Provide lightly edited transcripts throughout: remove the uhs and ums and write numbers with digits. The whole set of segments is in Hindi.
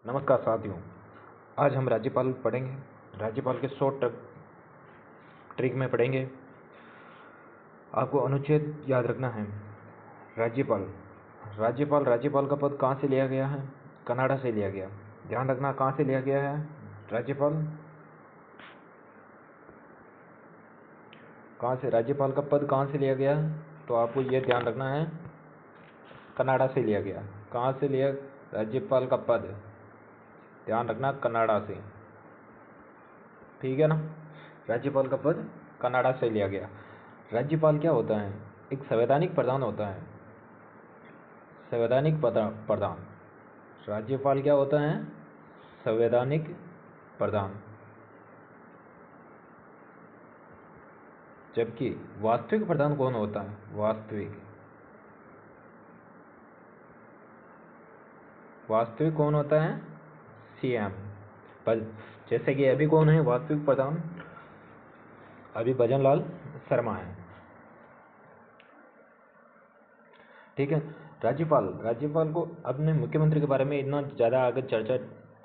नमस्कार साथियों, आज हम राज्यपाल पढ़ेंगे। राज्यपाल के शॉर्ट ट्रिक में पढ़ेंगे। आपको अनुच्छेद याद रखना है। राज्यपाल राज्यपाल का पद कहाँ से लिया गया है? कनाडा से लिया गया। ध्यान रखना, कहाँ से लिया गया है राज्यपाल? कहाँ से राज्यपाल का पद कहाँ से लिया गया? तो आपको यह ध्यान रखना है, कनाडा से लिया गया। कहाँ से लिया राज्यपाल का पद? ध्यान रखना, कनाडा से। ठीक है ना? राज्यपाल का पद कनाडा से लिया गया। राज्यपाल क्या होता है? एक संवैधानिक प्रधान होता है। संवैधानिक प्रधान। राज्यपाल क्या होता है? संवैधानिक प्रधान। जबकि वास्तविक प्रधान कौन होता है? वास्तविक कौन होता है? सीएम। पर जैसे कि अभी कौन है वास्तविक प्रधान? अभी भजन लाल शर्मा है। ठीक है। राज्यपाल को अपने मुख्यमंत्री के बारे में इतना ज़्यादा आगे चर्चा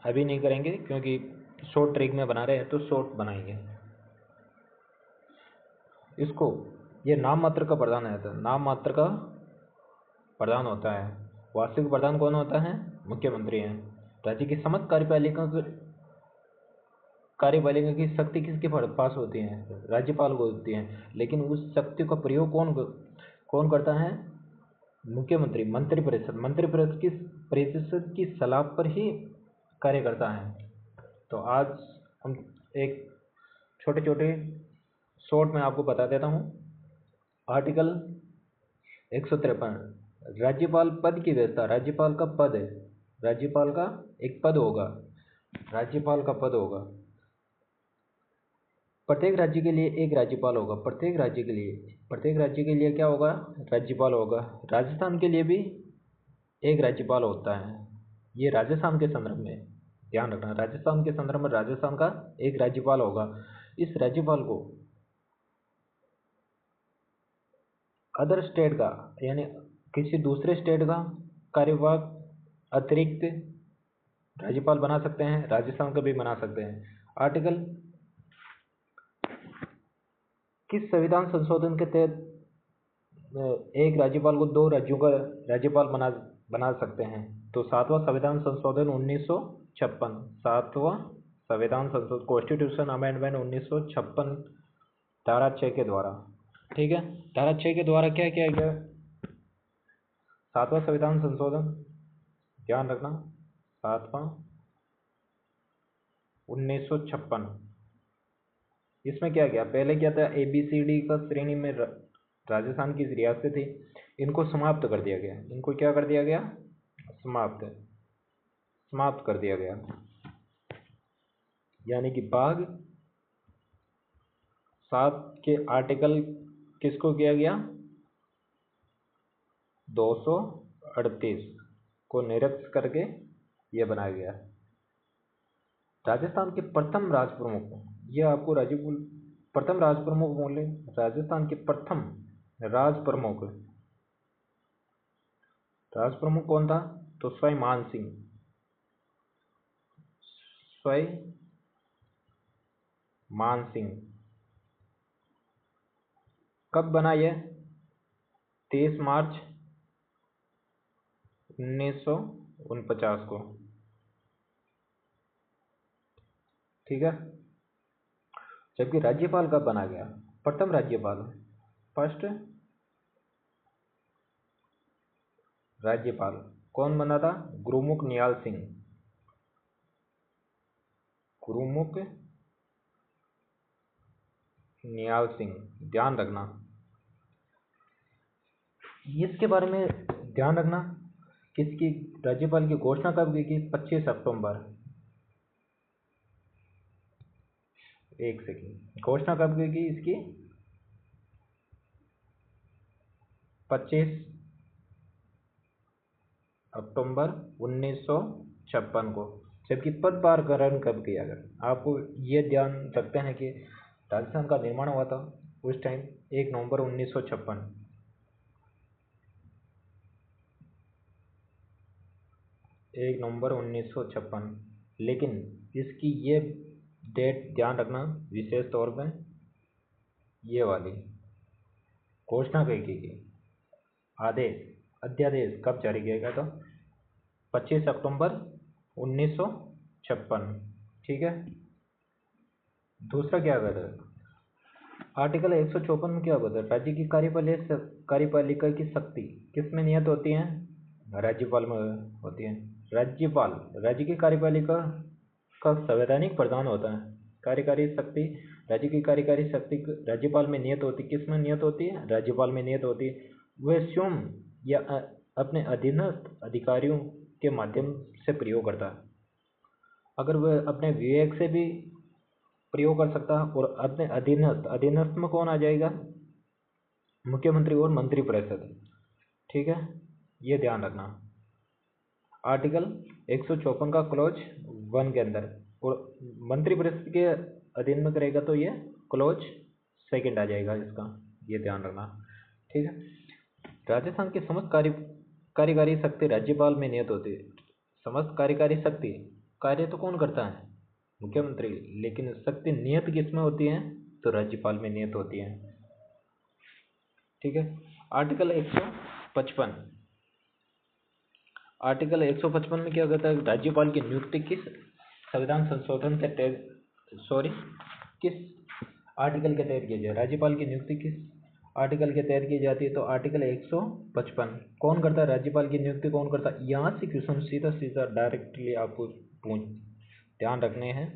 अभी नहीं करेंगे, क्योंकि शॉर्ट ट्रिक में बना रहे हैं तो शॉर्ट बनाएंगे इसको। ये नाम मात्र का प्रधान है, तो नाम मात्र का प्रधान होता है। वास्तविक प्रधान कौन होता है? मुख्यमंत्री है। राज्य की समस्त कार्यपालिका की शक्ति किसके पास होती है? राज्यपाल को होती है। लेकिन उस शक्ति का प्रयोग कौन करता है? मुख्यमंत्री। मंत्रिपरिषद की सलाह पर ही कार्य करता है। तो आज हम एक छोटे शॉर्ट में आपको बता देता हूँ। आर्टिकल 153, राज्यपाल पद की व्यवस्था। राज्यपाल का पद है, राज्यपाल का एक पद होगा। राज्यपाल का पद होगा। प्रत्येक राज्य के लिए एक राज्यपाल होगा। प्रत्येक राज्य के लिए क्या होगा? राज्यपाल होगा। राजस्थान के लिए भी एक राज्यपाल होता है। ये राजस्थान के संदर्भ में ध्यान रखना। राजस्थान के संदर्भ में राजस्थान का एक राज्यपाल होगा। इस राज्यपाल को अदर स्टेट का, यानी किसी दूसरे स्टेट का कार्यवाहक अतिरिक्त राज्यपाल बना सकते हैं। राजस्थान का भी बना सकते हैं। आर्टिकल किस संविधान संशोधन के तहत एक राज्यपाल को दो राज्यों का राज्यपाल बना सकते हैं? तो 7वां संविधान संशोधन 1956। 7वां संविधान संशोधन, कॉन्स्टिट्यूशन अमेंडमेंट 1956, धारा 6 के द्वारा। ठीक है। धारा 6 के द्वारा क्या किया गया? 7वां संविधान संशोधन, ध्यान रखना, 7वां 1956। इसमें क्या किया? पहले क्या था? ABCD का श्रेणी में राजस्थान की रियासतें थी, इनको समाप्त कर दिया गया। इनको क्या कर दिया गया? समाप्त कर दिया गया। यानी कि भाग 7 के आर्टिकल किसको किया गया? 238 को निरस्त करके यह बनाया गया। राजस्थान के प्रथम राज प्रमुख, यह आपको प्रथम राज प्रमुख बोले। राजस्थान के प्रथम राज प्रमुख कौन था? तो सवाई मान सिंह। कब बना यह? 23 मार्च 1949 को। ठीक है। जबकि राज्यपाल कब बना गया? प्रथम राज्यपाल, फर्स्ट राज्यपाल कौन बना था? गुरुमुख निहाल सिंह। गुरुमुख निहाल सिंह, ध्यान रखना। इसके बारे में ध्यान रखना। किसकी राज्यपाल की घोषणा कब की? 25 अक्टूबर। एक सेकेंड, घोषणा कब की इसकी? 25 अक्टूबर 1956 को। जबकि पद भार ग्रहण कब किया गया? आपको ये ध्यान रखते हैं कि राजस्थान का निर्माण हुआ था उस टाइम 1 नवंबर 1956। 1 नवंबर 1956। लेकिन इसकी ये डेट ध्यान रखना विशेष तौर पे, ये वाली घोषणा कही गई, आदेश अध्यादेश कब जारी किया गया था? 25 अक्टूबर 1956। ठीक है। दूसरा क्या कहता है? आर्टिकल 154 में क्या होता है? राज्य की कार्यपालिका की शक्ति किस में नियत होती है? राज्यपाल में होती है। राज्यपाल राज्य की कार्यपालिका का संवैधानिक प्रधान होता है। कार्यकारी शक्ति, राज्य की कार्यकारी शक्ति राज्यपाल में नियत होती, किस में नियत होती है? राज्यपाल में नियत होती है। वह स्वयं या अपने अधीनस्थ अधिकारियों के माध्यम से प्रयोग करता है। अगर वह अपने विवेक से भी प्रयोग कर सकता है, और अपने अधीनस्थ में कौन आ जाएगा? मुख्यमंत्री और मंत्रिपरिषद। ठीक है, ये ध्यान रखना। आर्टिकल 154 का क्लॉज 1 के अंदर, और मंत्रिपरिषद के अधीन में करेगा तो ये क्लॉज 2 आ जाएगा इसका, ये ध्यान रखना। ठीक है। राजस्थान की समस्त कार्यकारी शक्ति राज्यपाल में नियत होती है। समस्त कार्यकारी शक्ति, कार्य तो कौन करता है? मुख्यमंत्री, लेकिन शक्ति नियत किस में होती है? तो राज्यपाल में नियत होती है। ठीक है। आर्टिकल 155, आर्टिकल 155 में क्या कहता है? राज्यपाल की नियुक्ति किस संविधान संशोधन के तहत, किस आर्टिकल के तहत की जाए? राज्यपाल की नियुक्ति किस आर्टिकल के तहत की जाती है? तो आर्टिकल 155। कौन करता है राज्यपाल की नियुक्ति? कौन करता है? यहाँ से क्वेश्चन सीधा सीधा डायरेक्टली आपको ध्यान रखने हैं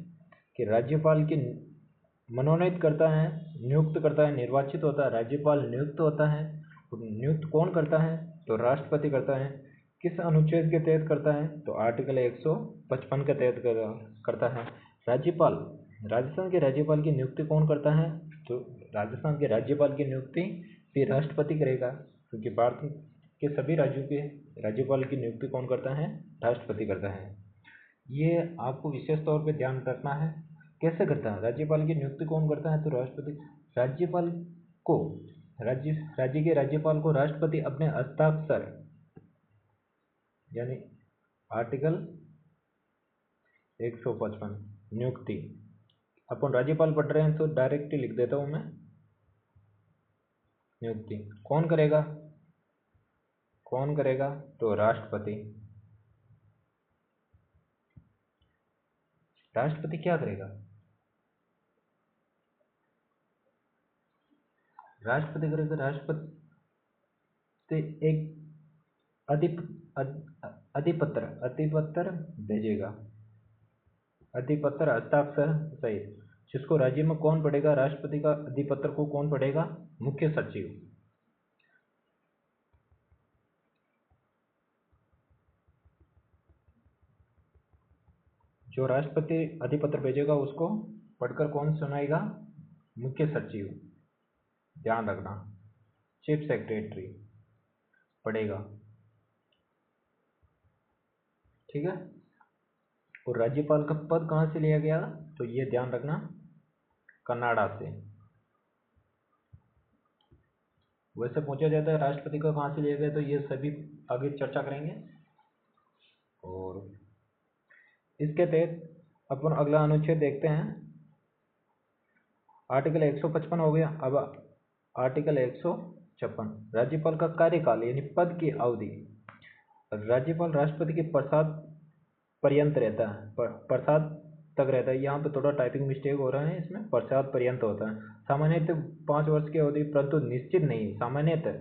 कि राज्यपाल की मनोनीत करता है, नियुक्त करता है, निर्वाचित होता है। राज्यपाल नियुक्त होता है, नियुक्त कौन करता है? तो राष्ट्रपति करता है। किस अनुच्छेद के तहत करता है? तो आर्टिकल 155 के तहत करता है। राज्यपाल, राजस्थान के राज्यपाल की नियुक्ति कौन करता है? तो राजस्थान के राज्यपाल की नियुक्ति भी राष्ट्रपति करेगा, क्योंकि भारत के सभी राज्यों के राज्यपाल की नियुक्ति कौन करता है? राष्ट्रपति करता है। ये आपको विशेष तौर पे ध्यान रखना है। कैसे करता है? राज्यपाल की नियुक्ति कौन करता है? तो राष्ट्रपति। राज्यपाल को, राज्य के राज्यपाल को राष्ट्रपति अपने हस्ताक्षर, यानी आर्टिकल 155 नियुक्ति, अपन राज्यपाल पढ़ रहे हैं तो डायरेक्टली लिख देता हूं मैं। नियुक्ति कौन करेगा? कौन करेगा? तो राष्ट्रपति। राष्ट्रपति क्या करेगा? राष्ट्रपति करेगा, राष्ट्रपति एक अधिपत्र भेजेगा, अधिपत्र हस्ताक्षर सहित, जिसको राज्य में कौन पढ़ेगा? राष्ट्रपति का अधिपत्र को कौन पढ़ेगा? मुख्य सचिव। जो राष्ट्रपति अधिपत्र भेजेगा उसको पढ़कर कौन सुनाएगा? मुख्य सचिव। ध्यान रखना, चीफ सेक्रेटरी पढ़ेगा। ठीक है। और राज्यपाल का पद कहाँ से लिया गया? तो ये ध्यान रखना, कनाडा से। वैसे पूछा जाता है राष्ट्रपति का कहाँ से लिया गया, तो ये सभी आगे चर्चा करेंगे। और इसके तहत अपन अगला अनुच्छेद देखते हैं। आर्टिकल 155 हो गया। अब आर्टिकल 156, राज्यपाल का कार्यकाल यानी पद की अवधि। राज्यपाल राष्ट्रपति के प्रसाद पर्यंत रहता है, प्रसाद तक रहता है। यहाँ पे थोड़ा टाइपिंग मिस्टेक हो रहा है, इसमें प्रसाद पर्यंत होता है। सामान्यतः 5 वर्ष की अवधि, परंतु निश्चित नहीं, सामान्यतः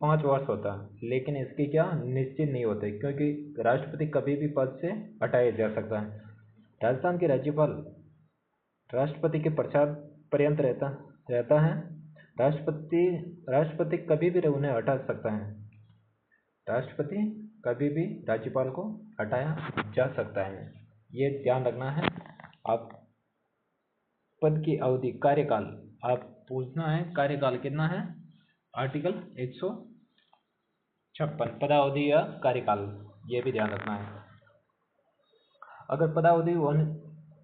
5 वर्ष होता है, लेकिन इसकी क्या निश्चित नहीं होते, क्योंकि राष्ट्रपति कभी भी पद से हटाया जा सकता है। राजस्थान के राज्यपाल राष्ट्रपति के प्रसाद पर्यंत रहता है। राष्ट्रपति कभी भी उन्हें हटा सकता है। राष्ट्रपति कभी भी राज्यपाल को हटाया जा सकता है, ये ध्यान रखना है। आप पद की अवधि, कार्यकाल आप पूछना है, कार्यकाल कितना है? आर्टिकल 156 पदावधि या कार्यकाल, ये भी ध्यान रखना है। अगर पदावधि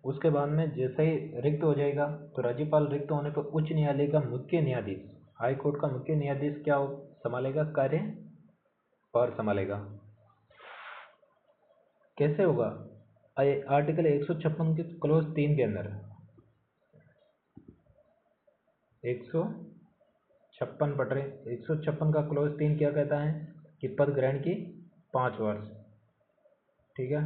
उसके बाद में जैसे ही रिक्त हो जाएगा, तो राज्यपाल रिक्त होने पर उच्च न्यायालय का मुख्य न्यायाधीश, हाई कोर्ट का मुख्य न्यायाधीश क्या संभालेगा? कार्य पर संभालेगा। कैसे होगा? आर्टिकल 156 के क्लोज 3 के अंदर 156 पढ़ रहे, 156 का क्लोज 3 क्या कहता है कि पद ग्रहण की 5 वर्ष, ठीक है,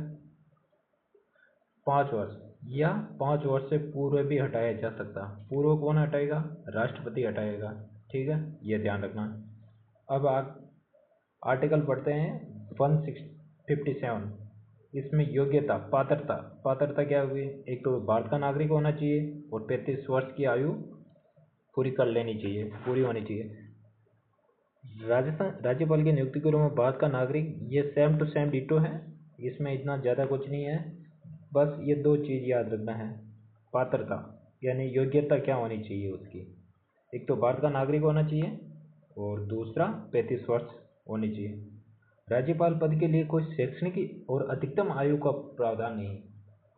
5 वर्ष या 5 वर्ष से पूर्व भी हटाया जा सकता। पूर्व कौन हटाएगा? राष्ट्रपति हटाएगा, ठीक है, ये ध्यान रखना। अब आर्टिकल पढ़ते हैं 157। इसमें योग्यता, पात्रता, पात्रता क्या हुई? एक तो भारत का नागरिक होना चाहिए और 35 वर्ष की आयु पूरी कर लेनी चाहिए, पूरी होनी चाहिए। राजस्थान राज्यपाल की नियुक्ति के रूप में भारत का नागरिक, ये सेम टू सेम डिटो है, इसमें इतना ज़्यादा कुछ नहीं है, बस ये 2 चीज़ याद रखना है। पात्रता यानी योग्यता क्या होनी चाहिए उसकी, एक तो भारत का नागरिक होना चाहिए और दूसरा 35 वर्ष होनी चाहिए। राज्यपाल पद के लिए कोई शैक्षणिक और अधिकतम आयु का प्रावधान नहीं,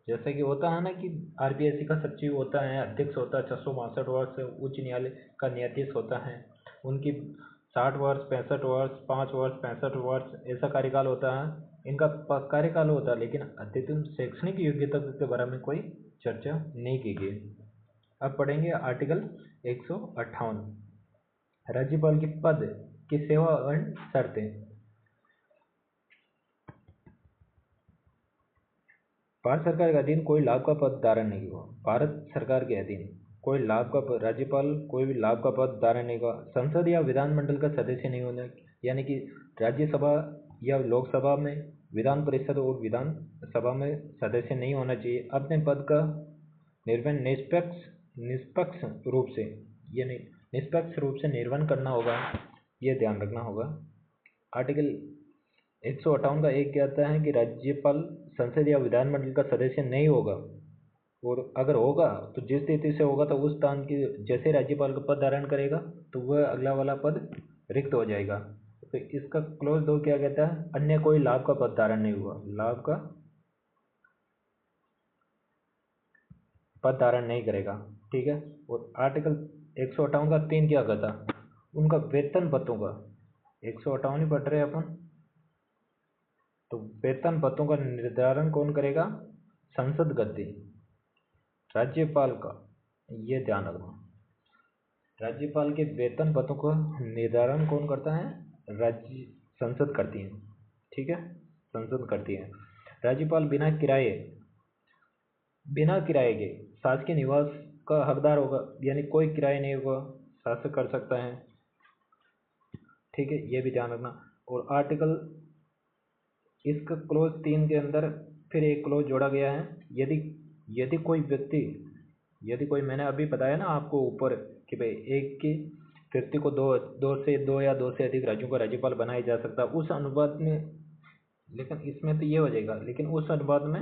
जैसे कि होता है ना कि आरपीएससी का सचिव होता है, अध्यक्ष होता है 662 वर्ष, उच्च न्यायालय का न्यायाधीश होता है उनकी 60 वर्ष, 65 वर्ष, 5 वर्ष, 65 वर्ष ऐसा कार्यकाल होता है, इनका कार्यकाल होता है, लेकिन अधिकतम शैक्षणिक योग्यता के बारे में कोई चर्चा नहीं की गई। अब पढ़ेंगे आर्टिकल 158, राज्यपाल के पद की सेवा और शर्तें। भारत सरकार के अधीन कोई लाभ का पद धारण नहीं हुआ। भारत सरकार के अधीन कोई लाभ का राज्यपाल कोई भी लाभ का पद धारण नहीं हुआ। संसद या विधानमंडल का सदस्य नहीं होना, यानी कि राज्यसभा या लोकसभा में, विधान परिषद और विधानसभा में सदस्य नहीं होना चाहिए। अपने पद का निर्वहन निष्पक्ष रूप से, यानी निष्पक्ष रूप से निर्वहन करना होगा, ये ध्यान रखना होगा। आर्टिकल 158 का एक कहता है कि राज्यपाल संसद या विधानमंडल का सदस्य नहीं होगा, और अगर होगा तो जिस स्थिति से होगा तो उस स्थान की जैसे राज्यपाल का पद धारण करेगा तो वह अगला वाला पद रिक्त हो जाएगा। तो इसका क्लोज 2 क्या कहता है? अन्य कोई लाभ का पद धारण नहीं हुआ, लाभ का पद धारण नहीं करेगा, ठीक है। और आर्टिकल 158 का 3 क्या कहता? उनका वेतन पदों का, 158 ही पढ़ रहे हैं अपन, तो वेतन पदों का निर्धारण कौन करेगा? संसद करती, राज्यपाल का, ये ध्यान रखना। राज्यपाल के वेतन पदों का निर्धारण कौन करता है? संसद करती है, ठीक है, संसद करती है। राज्यपाल बिना किराए के शासकीय निवास का हकदार होगा, यानी कोई किराया नहीं होगा, शासक कर सकता है, ठीक है, ये भी ध्यान रखना। और आर्टिकल इसका क्लोज 3 के अंदर फिर एक क्लोज जोड़ा गया है, यदि कोई व्यक्ति, यदि कोई, मैंने अभी बताया ना आपको ऊपर कि भाई एक की व्यक्ति को दो या दो से अधिक राज्यों का राज्यपाल बनाया जा सकता है उस अनुपात में, लेकिन इसमें तो ये हो जाएगा, लेकिन उस अनुपात में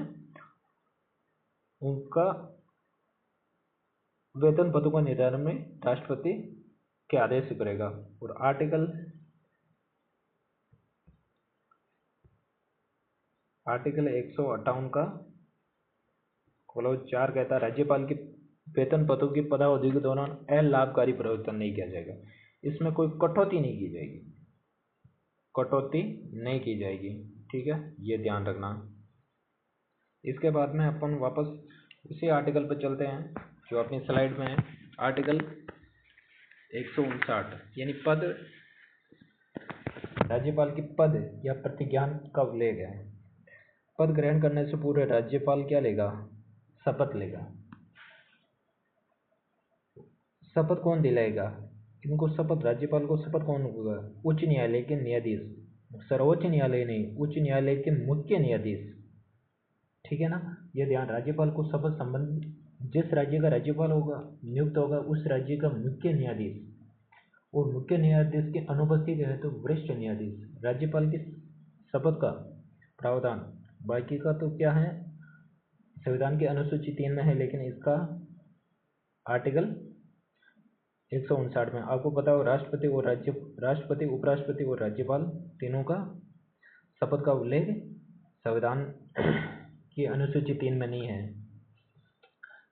उनका वेतन पदों का निर्धारण में राष्ट्रपति के आदेश से करेगा। और आर्टिकल 158 का क्लोज 4 कहता है राज्यपाल के वेतन पदों की पदावधि के दौरान अलाभकारी परिवर्तन नहीं किया जाएगा। इसमें कोई कटौती नहीं की जाएगी, कटौती नहीं की जाएगी, ठीक है, ये ध्यान रखना। इसके बाद में अपन वापस उसी आर्टिकल पर चलते हैं जो अपनी स्लाइड में है, आर्टिकल 159, यानी पद, राज्यपाल की पद या प्रतिज्ञान का उल्लेख है। पद ग्रहण करने से पूर्व राज्यपाल क्या लेगा? शपथ लेगा। शपथ कौन दिलाएगा इनको? शपथ राज्यपाल को शपथ कौन होगा? उच्च न्यायालय के न्यायाधीश, सर्वोच्च न्यायालय नहीं, उच्च न्यायालय के मुख्य न्यायाधीश, ठीक है ना, ये ध्यान। राज्यपाल को शपथ संबंध जिस राज्य का राज्यपाल होगा नियुक्त होगा उस राज्य का मुख्य न्यायाधीश, और मुख्य न्यायाधीश की अनुपस्थिति है तो वरिष्ठ न्यायाधीश। राज्यपाल की शपथ का प्रावधान बाकी का तो क्या है, संविधान की अनुसूची 3 में है, लेकिन इसका आर्टिकल 159 में आपको पता हो राष्ट्रपति, उपराष्ट्रपति और राज्यपाल तीनों का शपथ का उल्लेख संविधान की अनुसूची 3 में नहीं है।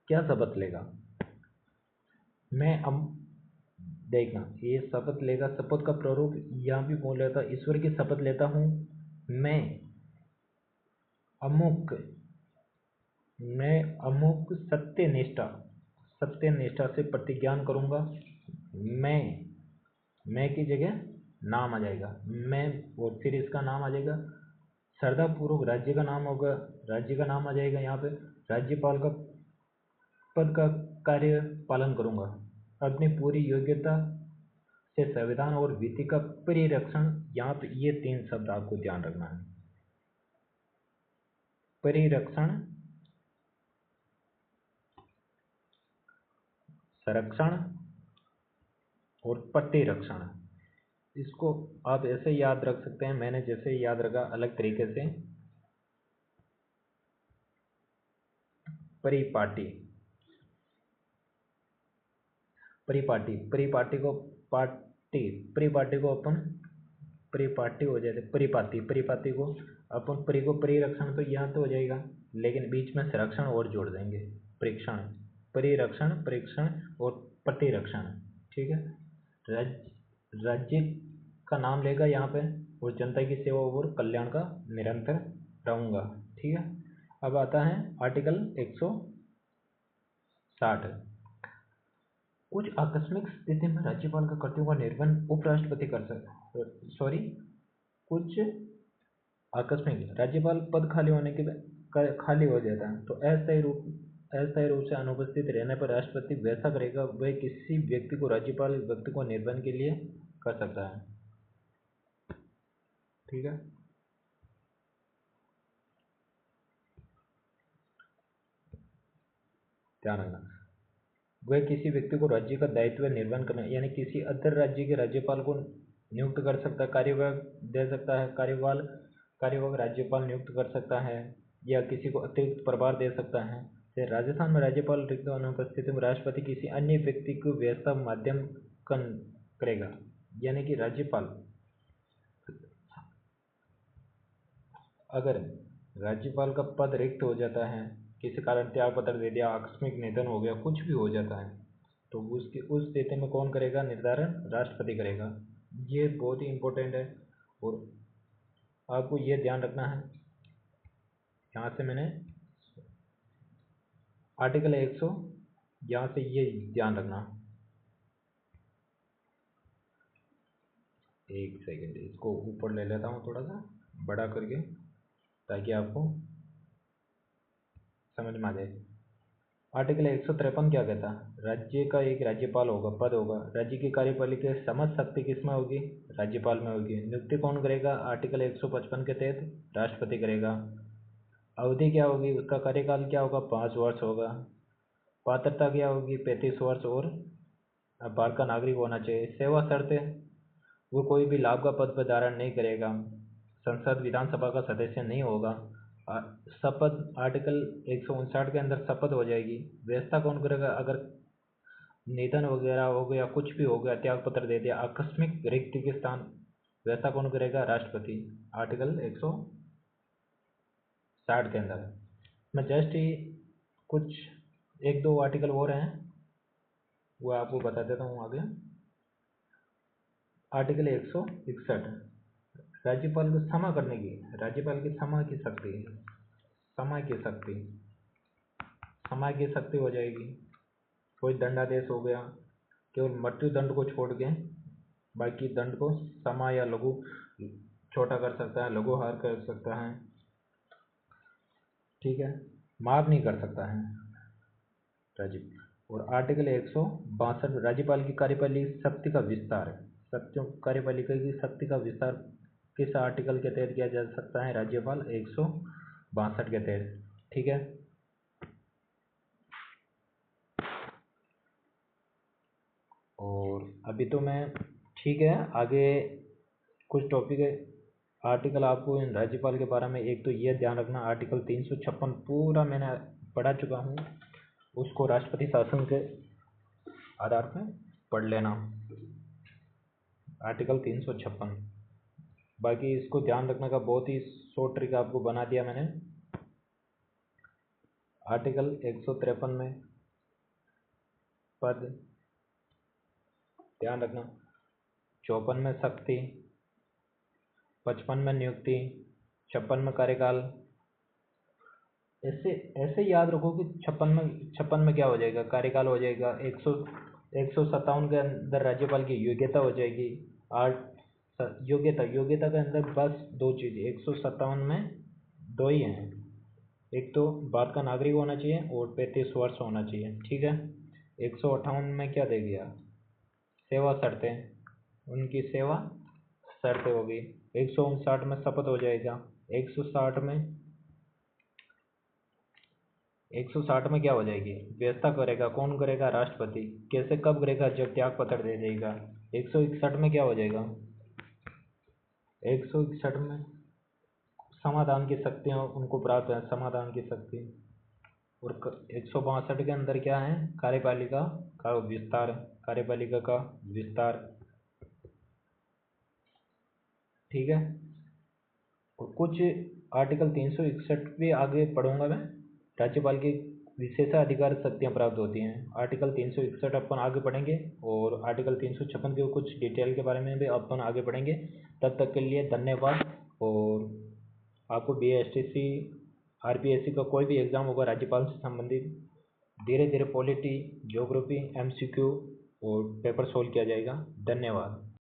क्या शपथ लेगा? मैं अब देखना, ये शपथ लेगा, शपथ का प्रारूप यहाँ भी बोल रहा था, ईश्वर की शपथ लेता हूँ मैं अमुक, मैं अमुक सत्यनिष्ठा से प्रतिज्ञान करूँगा। मैं मैं की जगह नाम आ जाएगा, मैं, और फिर इसका नाम आ जाएगा। श्रद्धापूर्वक राज्य का नाम होगा, राज्य का नाम आ जाएगा यहाँ पे। राज्यपाल का पद का कार्य पालन करूँगा। अपनी पूरी योग्यता से संविधान और विधि का परिरक्षण, यहाँ पे ये 3 शब्द आपको ध्यान रखना है। परिरक्षण, संरक्षण और प्रतिरक्षण। इसको आप ऐसे याद रख सकते हैं, मैंने जैसे याद रखा अलग तरीके से। परिपाटी, परिपाटी, परिपाटी को पार्टी, परिपाटी को अपन परिपाटी हो जाए, परिपाती, परिपाती को अपन परि को परिरक्षण, तो यहाँ तो हो जाएगा, लेकिन बीच में संरक्षण और जोड़ देंगे। परीक्षण, परिरक्षण, परीक्षण और प्रतिरक्षण। ठीक है। राज्य का नाम लेगा यहाँ पे, और जनता की सेवा और कल्याण का निरंतर रहूँगा। ठीक है। अब आता है आर्टिकल 160। कुछ आकस्मिक स्थिति में राज्यपाल का कर्तव्यों का निर्वहन उपराष्ट्रपति कर सकता, सॉरी, कुछ आकस्मिक राज्यपाल पद खाली होने के खाली हो जाता है, तो अस्थायी रूप से अनुपस्थित रहने पर राष्ट्रपति वैसा करेगा, वह किसी व्यक्ति को राज्यपाल व्यक्ति को निर्वहन के लिए कर सकता है। ठीक है। ध्यान रखना, वह किसी व्यक्ति को राज्य का दायित्व निर्वहन करना, यानी किसी अदर राज्य के राज्यपाल को नियुक्त कर सकता है, कार्यभार दे सकता है, कार्यभार राज्यपाल नियुक्त कर सकता है, या किसी को अतिरिक्त प्रभार दे सकता है। जैसे राजस्थान में राज्यपाल रिक्त अनुपस्थिति में राष्ट्रपति किसी अन्य व्यक्ति को व्यवस्था माध्यम करेगा, यानी कि राज्यपाल अगर राज्यपाल का पद रिक्त हो जाता है, किसी कारण त्याग पत्र दे दिया, आकस्मिक निधन हो गया, कुछ भी हो जाता है, तो उसकी उस स्थिति में कौन करेगा निर्धारण? राष्ट्रपति करेगा। ये बहुत ही इम्पोर्टेंट है, और आपको ये ध्यान रखना है। यहाँ से मैंने आर्टिकल 100, यहाँ से ये ध्यान रखना। एक सेकेंड, इसको ऊपर ले लेता हूँ थोड़ा सा बड़ा करके, ताकि आपको समझ में आ जाए। आर्टिकल 153 क्या कहता है? राज्य का एक राज्यपाल होगा, पद होगा। राज्य की कार्यपालिका समस्त शक्ति किसमें होगी? राज्यपाल में होगी। नियुक्ति कौन करेगा? आर्टिकल 155 के तहत राष्ट्रपति करेगा। अवधि क्या होगी? उसका कार्यकाल क्या होगा? 5 वर्ष होगा। पात्रता क्या होगी? 35 वर्ष और भारत का नागरिक होना चाहिए। सेवा शर्तें, वो कोई भी लाभ का पद पर धारण नहीं करेगा, संसद विधानसभा का सदस्य नहीं होगा। शपथ आर्टिकल 159 के अंदर शपथ हो जाएगी। व्यवस्था कौन करेगा? अगर निधन वगैरह हो गया, कुछ भी हो गया, त्याग पत्र दे दिया, आकस्मिक रिक्ति के स्थान, व्यवस्था कौन करेगा? राष्ट्रपति। आर्टिकल 160 के अंदर। मैं जस्ट ही कुछ 1-2 आर्टिकल और हैं, वो आपको बता देता हूँ आगे। आर्टिकल 161, राज्यपाल को क्षमा करने की, राज्यपाल की क्षमा की शक्ति, समय की शक्ति हो जाएगी। कोई दंडादेश हो गया, केवल मृत्यु दंड को छोड़ के बाकी दंड को समा या लघु छोटा कर सकता है, लघु हार कर सकता है। ठीक है, माफ नहीं कर सकता है राज्य। और आर्टिकल 162, राज्यपाल की कार्यपालिका शक्ति का विस्तार, कार्यपालिका की शक्ति का विस्तार किस आर्टिकल के तहत किया जा सकता है? राज्यपाल 162 के तहत। ठीक है। और अभी तो मैं, ठीक है, आगे कुछ टॉपिक है, आर्टिकल आपको इन राज्यपाल के बारे में, एक तो ये ध्यान रखना, आर्टिकल 356 पूरा मैंने पढ़ा चुका हूँ, उसको राष्ट्रपति शासन के आधार पर पढ़ लेना, आर्टिकल 356। बाकी इसको ध्यान रखने का बहुत ही शॉर्ट ट्रिक आपको बना दिया मैंने। आर्टिकल 153 में पद ध्यान रखना, 54 में शक्ति, 55 में नियुक्ति, 56 में कार्यकाल, ऐसे ऐसे याद रखो कि छप्पन में क्या हो जाएगा, कार्यकाल हो जाएगा। 157 के अंदर राज्यपाल की योग्यता हो जाएगी। योग्यता के अंदर बस दो चीज़ 157 में दो ही हैं, एक तो भारत का नागरिक होना चाहिए और 35 वर्ष होना चाहिए, ठीक है। 158 में क्या दे दिया, सेवा शर्तें, उनकी सेवा शर्तें होगी। 159 में शपथ हो जाएगा। 160 में क्या हो जाएगी, व्यवस्था करेगा, कौन करेगा, राष्ट्रपति। कैसे कब करेगा, जब त्याग पत्र दे देगा। 161 में क्या हो जाएगा, 161 में समाधान की शक्तियाँ उनको प्राप्त है, समाधान की शक्ति। और 162 के अंदर क्या है, कार्यपालिका का विस्तार, कार्यपालिका का विस्तार, ठीक है। और कुछ आर्टिकल 361 भी आगे पढ़ूंगा मैं। राज्यपाल की विशेषाधिकार शक्तियाँ प्राप्त होती हैं, आर्टिकल 361 अपन आगे पढ़ेंगे। और आर्टिकल 356 के कुछ डिटेल के बारे में भी अपन आगे पढ़ेंगे। तब तक के लिए धन्यवाद। और आपको BSTC RPSC का कोई भी एग्ज़ाम होगा राज्यपाल से संबंधित, धीरे धीरे पॉलिटी, ज्योग्राफी, MCQ और पेपर सोल्व किया जाएगा। धन्यवाद।